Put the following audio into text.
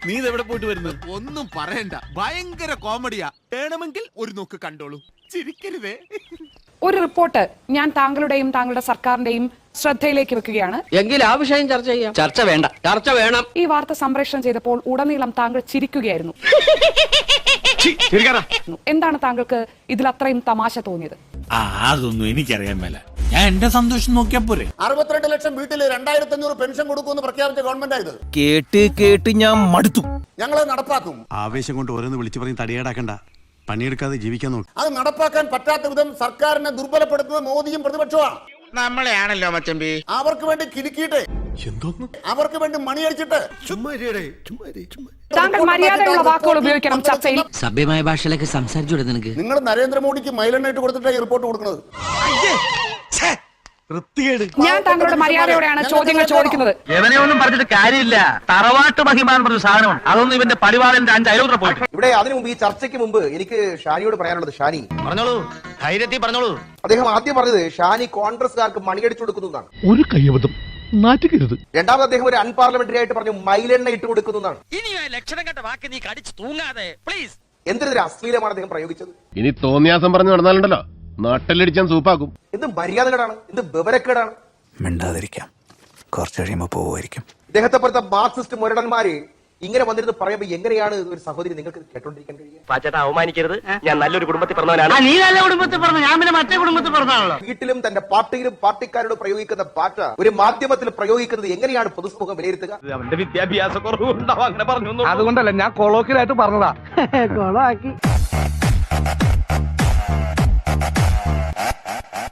നീ ഇതെവിടെ പോയിട്ട് വരുന്നത്? ഒന്നും പറയണ്ട, ഭയങ്കര കോമഡിയാ. വേണമെങ്കിൽ ഒരു നോക്ക് കണ്ടോളൂ, ചിരിക്കരുതേ. ഒരു റിപ്പോർട്ട് ഞാൻ താങ്കളുടെയും താങ്കളുടെ സർക്കാരിന്റെയും ശ്രദ്ധയിലേക്ക് വെക്കുകയാണ്. എങ്കിൽ ആ വിഷയം ചർച്ച ചെയ്യാം. ചർച്ച വേണ്ട, ചർച്ച വേണം. ഈ വാർത്ത സംപ്രേഷണം ചെയ്തപ്പോൾ ഉടനീളം താങ്കൾ ചിരിക്കുകയായിരുന്നു. എന്താണ് താങ്കൾക്ക് ഇതിൽ അത്രയും തമാശ തോന്നിയത്? അതൊന്നും എനിക്കറിയാൻ മേല. ഞാൻ എന്റെ സന്തോഷം നോക്കിയാ പോരെ. 62 ലക്ഷം വീട്ടിൽ 2500 പെൻഷൻ കൊടുക്കുമെന്ന് പ്രഖ്യാപിച്ച ഗവൺമെന്റ് ആയത്. കേട്ട് ഞാൻ മടുത്തു. ഞങ്ങൾ നടപ്പാക്കും. ആവേശം കൊണ്ട് ഓരോന്ന് വിളിച്ചു പറഞ്ഞ് തടിയേടാക്കണ്ട, പണിയെടുക്കാതെ ജീവിക്കാൻ നോക്കും. അത് നടപ്പാക്കാൻ പറ്റാത്ത വിധം സർക്കാരിനെ ദുർബലപ്പെടുത്തുന്നത് മോദിയും പ്രതിപക്ഷമാണ്. നമ്മളെയാണല്ലോ മച്ചമ്പി. അവർക്ക് വേണ്ടി കിലുക്കിയിട്ട്, അവർക്ക് വേണ്ടി മണിയടിച്ചിട്ട്. താങ്കൾ മര്യാദയുള്ള വാക്കുകൾ ഉപയോഗിക്കണം ചർച്ചയിൽ. സഭ്യമായ ഭാഷയിലൊക്കെ സംസാരിച്ചൂടെ നിനക്ക്? നിങ്ങൾ നരേന്ദ്രമോദിക്ക് മൈലെണ്ണയിട്ട് കൊടുത്തിട്ടാണ് ഈ റിപ്പോർട്ട് കൊടുക്കുന്നത്. ഞാൻ താങ്കളുടെ മര്യാദയോടെയാണ് ചോദ്യങ്ങൾ ചോദിക്കുന്നത്. എവനെയൊന്നും പറഞ്ഞിട്ട് കാര്യമില്ല. തറവാട്ട് മഹിമാൻ പറഞ്ഞ സാധനമാണ്. അതൊന്നും ഇവന്റെ പടിവാളന്റെ 5 അയലോത്ര പോയി. ഇവിടെ അതിനു മുമ്പ്, ഈ ചർച്ചയ്ക്ക് മുമ്പ് എനിക്ക് ഷാനിയോട് പറയാനുള്ളത്, ഷാനി പറഞ്ഞോളൂ, ധൈര്യത്തിൽ പറഞ്ഞോളൂ. അദ്ദേഹം ആദ്യം പറഞ്ഞത് ഷാനി കോൺഗ്രസ്സുകാർക്ക് മണിയടിച്ചു കൊടുക്കുന്നതാണ്. ഒരു കയ്യബദ്ധം നാറ്റുകരുത്. രണ്ടാമത് അദ്ദേഹം ഒരു അൺപാർലമെന്ററി ആയിട്ട് പറഞ്ഞു മൈലെണ്ണ ഇട്ട് കൊടുക്കുന്നതാണ്. ഇനി ലക്ഷണം കണ്ട വാക്ക് നീ കടിച്ചു തൂങ്ങാതെ പ്ലീസ്. എന്തൊരു അശ്ലീലമാണ് അദ്ദേഹം പ്രയോഗിച്ചത്. ഇനി തോന്നിയാസം പറഞ്ഞു നടന്നാലുണ്ടല്ലോ നാട്ടിലടിച്ചാൻ സൂപ്പാക്കും. എന്ത് മര്യാദകളാണ്, എന്ത് വിവരക്കേടാണ്. മിണ്ടാതിരിക്കാം, കുറച്ച് കഴിയുമ്പോ പോവുമായിരിക്കും. ഇദ്ദേഹത്തെ പോലത്തെ മാർക്സിസ്റ്റ് മുരടന്മാര് ഇങ്ങനെ വന്നിരുന്ന് പറയുമ്പോ എങ്ങനെയാണ് ഒരു സഹോദരി നിങ്ങൾക്ക് കേട്ടോണ്ടിരിക്കാൻ കഴിയുക? പാച്ചേട്ടാ, അവമാനിക്കരുത്. ഞാൻ നല്ലൊരു കുടുംബത്തിൽ പറഞ്ഞവനാണ്. നീ നല്ല കുടുംബത്തിൽ പറഞ്ഞു, ഞാൻ പിന്നെ മറ്റേ കുടുംബത്തിൽ പറഞ്ഞാണല്ലോ. വീട്ടിലും തന്റെ പാർട്ടിയിലും പാർട്ടിക്കാരോട് പ്രയോഗിക്കുന്ന ഭാഷ ഒരു മാധ്യമത്തിൽ പ്രയോഗിക്കുന്നത് എങ്ങനെയാണ് പൊതുസമൂഹം വിലയിരുത്തുക? അവന്റെ വിദ്യാഭ്യാസ കുറവുണ്ടാവും, അങ്ങനെ പറഞ്ഞു. അതുകൊണ്ടല്ല, ഞാൻ കൊളോക്കിലായിട്ട് പറഞ്ഞതാ.